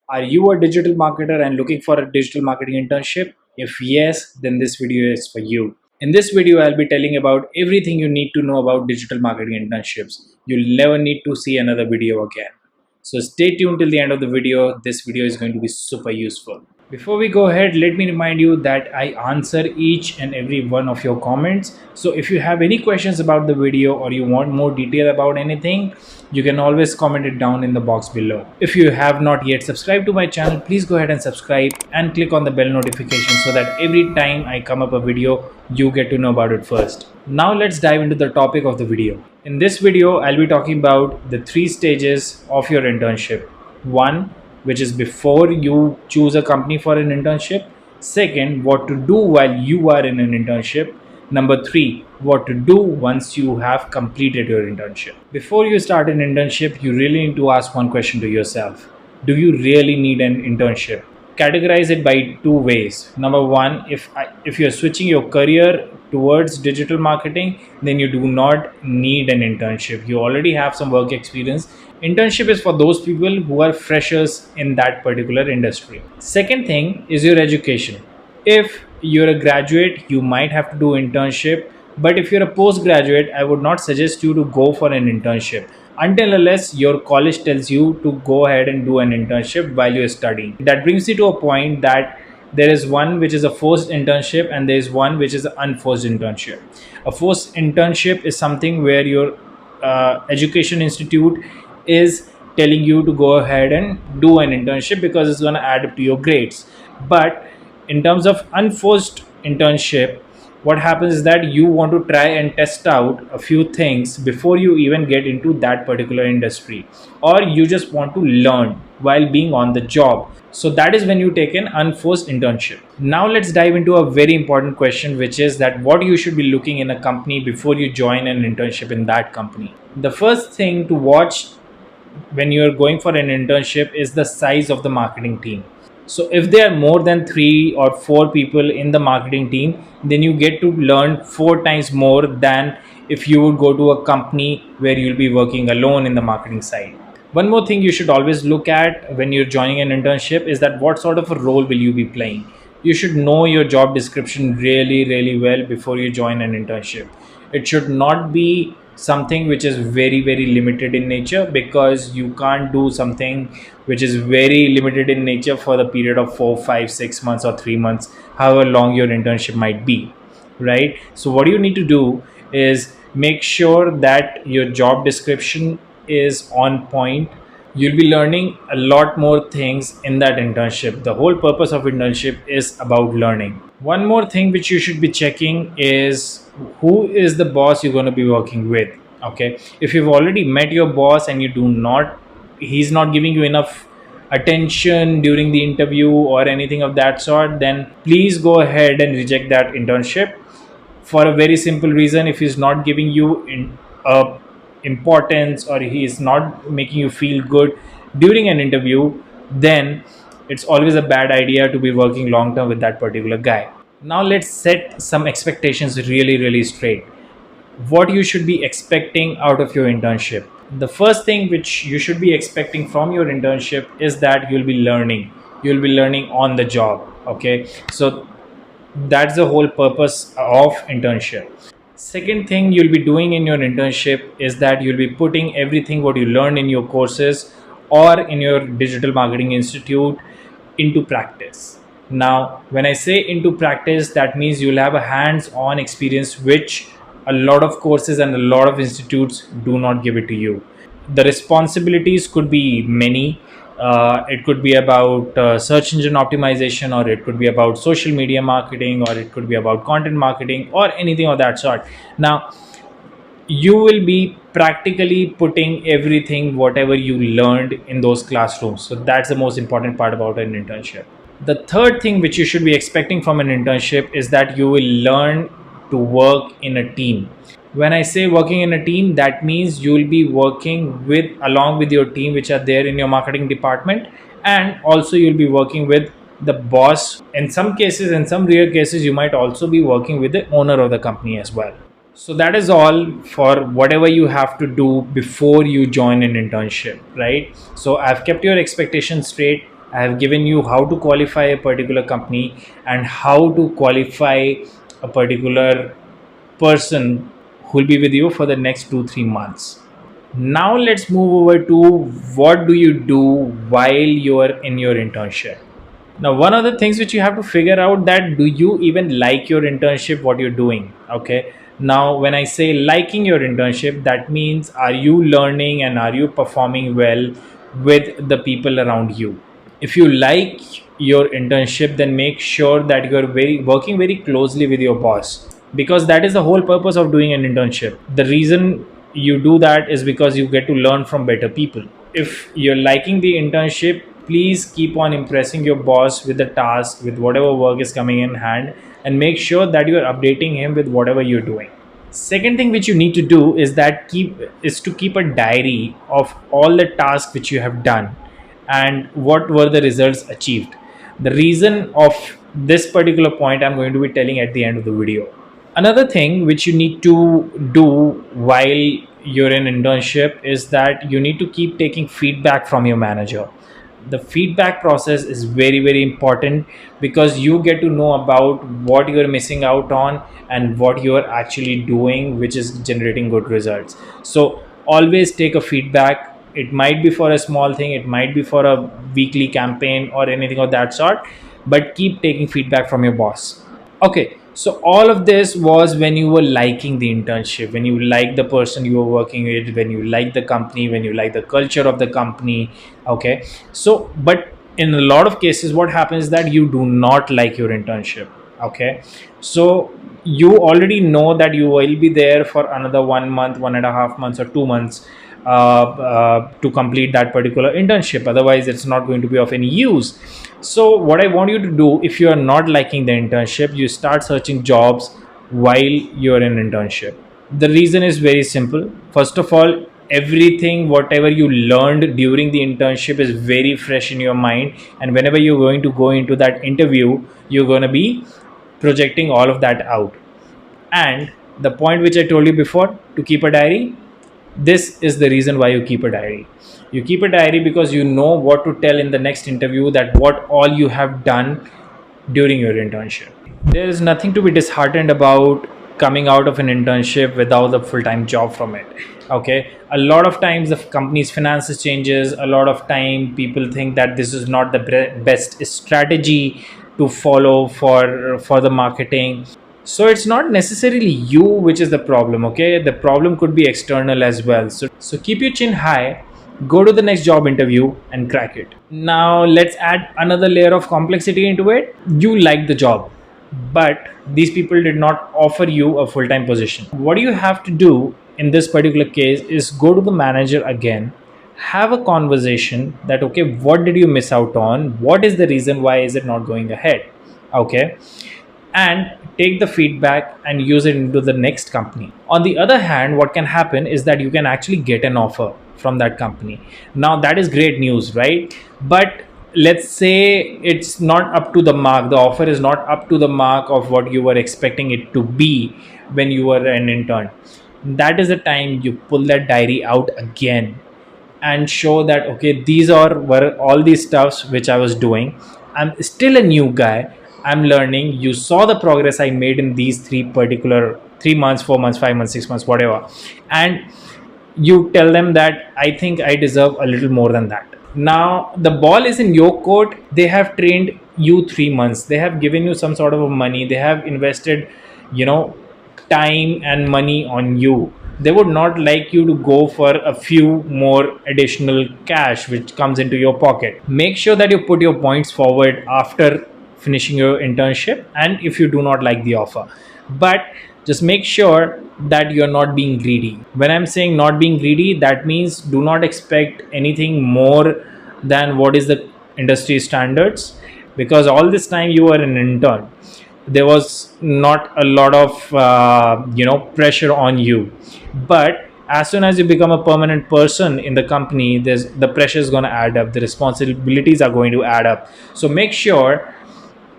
Are you a digital marketer and looking for a digital marketing internship? If yes, then this video is for you. In this video, I'll be telling about everything you need to know about digital marketing internships. You'll never need to see another video again. So stay tuned till the end of the video. This video is going to be super useful. Before we go ahead, let me remind you that I answer each and every one of your comments. So if you have any questions about the video or you want more detail about anything, you can always comment it down in the box below. If you have not yet subscribed to my channel, please go ahead and subscribe and click on the bell notification so that every time I come up a video, you get to know about it first. Now let's dive into the topic of the video. In this video, I'll be talking about the 3 stages of your internship. One, which is before you choose a company for an internship. Second, what to do while you are in an internship. Number 3, what to do once you have completed your internship. Before you start an internship, you really need to ask one question to yourself. Do you really need an internship? Categorize it by two ways. Number one, if you're switching your career towards digital marketing, then you do not need an internship. You already have some work experience. Internship is for those people who are freshers in that particular industry. Second thing is your education. If you're a graduate, you might have to do internship, but if you're a postgraduate, I would not suggest you to go for an internship until unless your college tells you to go ahead and do an internship while you're studying. That brings you to a point that there is one which is a forced internship and there is one which is an unforced internship. A forced internship is something where your education institute is telling you to go ahead and do an internship because it's going to add up to your grades. But in terms of unforced internship, what happens is that you want to try and test out a few things before you even get into that particular industry, or you just want to learn while being on the job. So that is when you take an unforced internship. Now let's dive into a very important question, which is that what you should be looking in a company before you join an internship in that company. The first thing to watch when you're going for an internship is the size of the marketing team. So if there are more than 3 or 4 people in the marketing team, then you get to learn 4 times more than if you would go to a company where you'll be working alone in the marketing side. One more thing you should always look at when you're joining an internship is that what sort of a role will you be playing. You should know your job description really well before you join an internship. It should not be something which is very limited in nature, because you can't do something which is very limited in nature for the period of 4, 5, 6 months or 3 months, however long your internship might be, right? So what you need to do is make sure that your job description is on point. You'll be learning a lot more things in that internship. The whole purpose of internship is about learning. One more thing which you should be checking is who is the boss you're going to be working with. Okay, if you've already met your boss and he's not giving you enough attention during the interview or anything of that sort, then please go ahead and reject that internship, for a very simple reason. If he's not giving you importance, or he is not making you feel good during an interview, then it's always a bad idea to be working long term with that particular guy. Now let's set some expectations really straight. What you should be expecting out of your internship. The first thing which you should be expecting from your internship is that you'll be learning on the job. Okay, so that's the whole purpose of internship. Second thing you'll be doing in your internship is that you'll be putting everything what you learned in your courses or in your digital marketing institute into practice. Now when I say into practice, that means you'll have a hands-on experience which a lot of courses and a lot of institutes do not give it to you. The responsibilities could be many. It could be about search engine optimization, or it could be about social media marketing, or it could be about content marketing, or anything of that sort. Now you will be practically putting everything whatever you learned in those classrooms. So that's the most important part about an internship. The third thing which you should be expecting from an internship is that you will learn to work in a team. When I say working in a team, that means you will be working with along with your team which are there in your marketing department, and also you'll be working with the boss. In some cases, in some rare cases, you might also be working with the owner of the company as well. So that is all for whatever you have to do before you join an internship, right? So I've kept your expectations straight. I have given you how to qualify a particular company and how to qualify a particular person who will be with you for the next 2-3 months. Now let's move over to what do you do while you are in your internship. Now one of the things which you have to figure out, that do you even like your internship, what you're doing? Okay, now when I say liking your internship, that means are you learning and are you performing well with the people around you? If you like your internship, then make sure that you're very working very closely with your boss, because that is the whole purpose of doing an internship. The reason you do that is because you get to learn from better people. If you're liking the internship, please keep on impressing your boss with the task, with whatever work is coming in hand, and make sure that you are updating him with whatever you're doing. Second thing which you need to do is to keep a diary of all the tasks which you have done and what were the results achieved. The reason of this particular point I'm going to be telling at the end of the video. Another thing which you need to do while you're in internship is that you need to keep taking feedback from your manager. The feedback process is very important, because you get to know about what you're missing out on and what you're actually doing which is generating good results. So always take a feedback. It might be for a small thing, it might be for a weekly campaign or anything of that sort, but keep taking feedback from your boss. Okay, so all of this was when you were liking the internship, when you like the person you were working with, when you like the company, when you like the culture of the company. Okay, so but in a lot of cases, what happens is that you do not like your internship. Okay, so you already know that you will be there for another 1 month, 1.5 months, or 2 months to complete that particular internship. Otherwise, it's not going to be of any use. So what I want you to do, if you are not liking the internship, you start searching jobs while you're in internship. The reason is very simple. First of all, everything whatever you learned during the internship is very fresh in your mind, and whenever you're going to go into that interview, you're going to be projecting all of that out. And the point which I told you before, to keep a diary, this is the reason why you keep a diary. You keep a diary because you know what to tell in the next interview, that what all you have done during your internship. There is nothing to be disheartened about coming out of an internship without a full-time job from it. Okay, a lot of times the company's finances changes. A lot of time people think that this is not the best strategy to follow for the marketing. So it's not necessarily you which is the problem. Okay, the problem could be external as well. So keep your chin high, go to the next job interview and crack it. Now let's add another layer of complexity into it. You like the job, but these people did not offer you a full-time position. What you have to do in this particular case is go to the manager again, have a conversation that, okay, what did you miss out on, what is the reason why is it not going ahead. Okay, and take the feedback and use it into the next company. On the other hand, what can happen is that you can actually get an offer from that company. Now that is great news, right? But let's say it's not up to the mark, the offer is not up to the mark of what you were expecting it to be when you were an intern. That is the time you pull that diary out again and show that, okay, these were all these stuffs which I was doing. I'm still a new guy, I'm learning. You saw the progress I made in these 3 months, 4 months, 5 months, 6 months, whatever. And you tell them that I think I deserve a little more than that. Now the ball is in your court. They have trained you 3 months. They have given you some sort of money. They have invested, you know, time and money on you. They would not like you to go for a few more additional cash which comes into your pocket. Make sure that you put your points forward after finishing your internship, and if you do not like the offer, but just make sure that you're not being greedy. When I'm saying not being greedy, that means do not expect anything more than what is the industry standards, because all this time you were an intern, there was not a lot of pressure on you. But as soon as you become a permanent person in the company, the pressure is going to add up, the responsibilities are going to add up. So make sure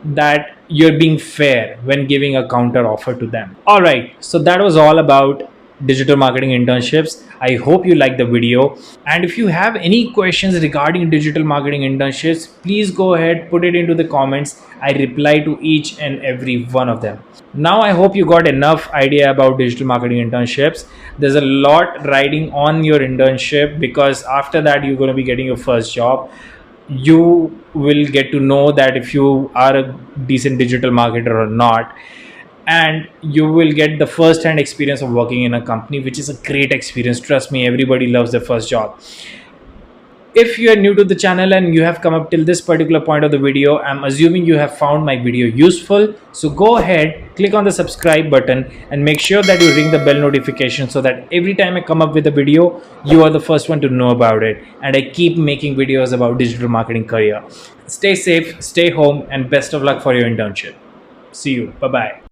that you're being fair when giving a counter offer to them. All right, so that was all about digital marketing internships. I hope you like the video. And if you have any questions regarding digital marketing internships, please go ahead, put it into the comments. I reply to each and every one of them. Now I hope you got enough idea about digital marketing internships. There's a lot riding on your internship, because after that you're going to be getting your first job. You will get to know that if you are a decent digital marketer or not, and you will get the first hand experience of working in a company, which is a great experience. Trust me, everybody loves their first job. If you are new to the channel and you have come up till this particular point of the video, I'm assuming you have found my video useful. So go ahead, click on the subscribe button and make sure that you ring the bell notification, so that every time I come up with a video, you are the first one to know about it. And I keep making videos about digital marketing career. Stay safe, stay home, and best of luck for your internship. See you. Bye bye.